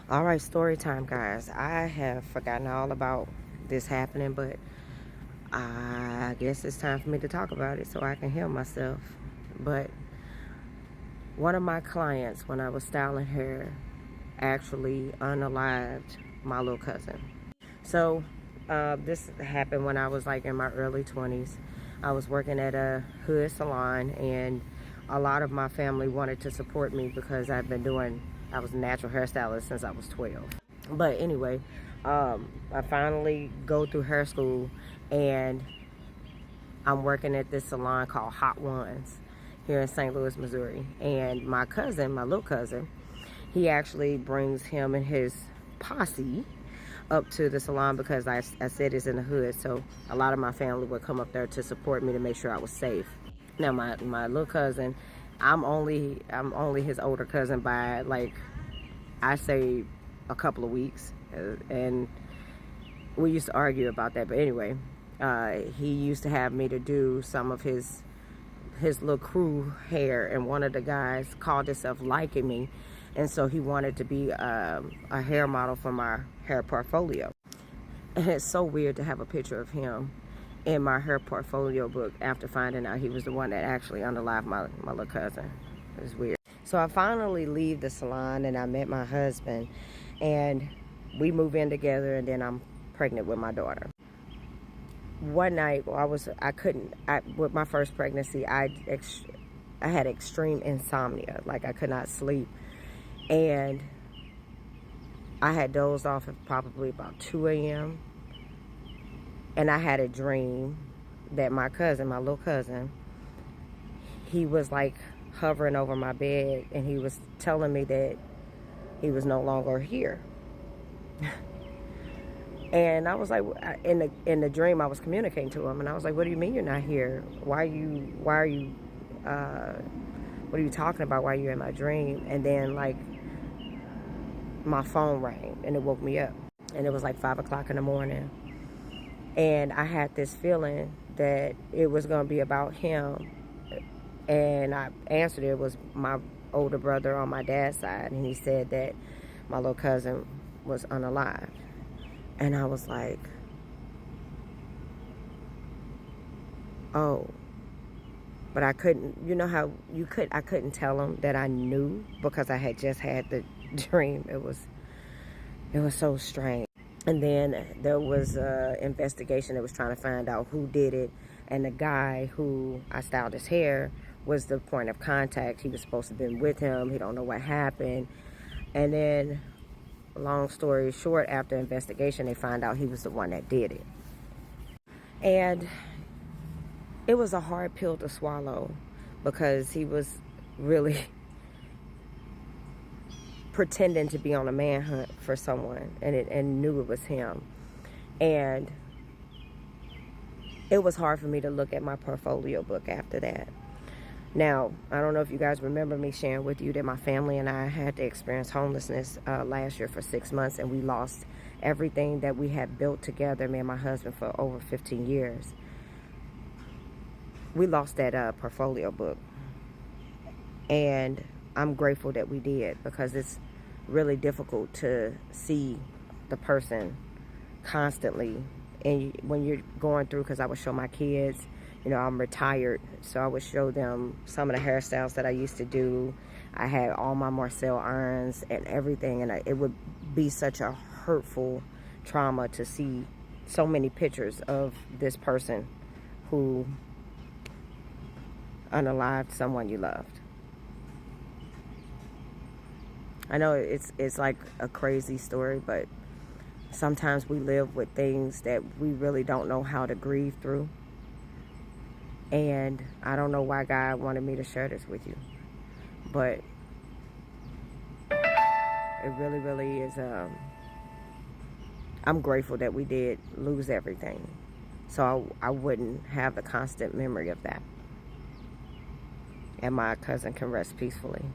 All right, story time, guys. I have forgotten all about this happening, but I guess it's time for me to talk about it so I can heal myself. But one of my clients, when I was styling hair, actually unalived my little cousin. So this happened when I was like in my early 20s. I was working at a hood salon, and a lot of my family wanted to support me because I was a natural hairstylist since I was 12. But anyway, I finally go through hair school, and I'm working at this salon called Hot Ones here in St. Louis, Missouri. And my cousin, my little cousin, he actually brings him and his posse up to the salon because I said it's in the hood. So a lot of my family would come up there to support me to make sure I was safe. Now my little cousin, I'm only his older cousin by, like, I say a couple of weeks, and we used to argue about that. But anyway, he used to have me to do some of his little crew hair, and one of the guys called himself liking me, and so he wanted to be a hair model for my hair portfolio. And it's so weird to have a picture of him in my hair portfolio book after finding out he was the one that actually unalived my little cousin. It was weird. So I finally leave the salon, and I met my husband, and we move in together, and then I'm pregnant with my daughter. One night, with my first pregnancy, I had extreme insomnia. Like, I could not sleep, and I had dozed off at probably about 2 a.m. and I had a dream that my little cousin, he was like hovering over my bed, and he was telling me that he was no longer here. And I was like, in the dream, I was communicating to him, and I was like, "What do you mean you're not here? What are you talking about? Why are you in my dream?" And then, like, my phone rang, and it woke me up, and it was like 5 o'clock in the morning, and I had this feeling that it was going to be about him, and I answered it. It was my older brother on my dad's side, and he said that my little cousin was unalived. And I was like, oh. But I couldn't, you know how I couldn't tell him that I knew because I had just had the dream. It was so strange. And then there was an investigation that was trying to find out who did it. And the guy who I styled his hair was the point of contact. He was supposed to have been with him. He don't know what happened. And then, long story short, after investigation, they find out he was the one that did it. And it was a hard pill to swallow because he was really pretending to be on a manhunt for someone, and knew it was him. And it was hard for me to look at my portfolio book after that. Now, I don't know if you guys remember me sharing with you that my family and I had to experience homelessness last year for 6 months, and we lost everything that we had built together, me and my husband, for over 15 years. We lost that portfolio book, and I'm grateful that we did, because it's really difficult to see the person constantly. And when you're going through, because I would show my kids, I'm retired, so I would show them some of the hairstyles that I used to do. I had all my Marcel irons and everything, and it would be such a hurtful trauma to see so many pictures of this person who unalived someone you loved. I know it's like a crazy story, but sometimes we live with things that we really don't know how to grieve through. And I don't know why God wanted me to share this with you, but it really, really is. I'm grateful that we did lose everything, so I wouldn't have the constant memory of that. And my cousin can rest peacefully.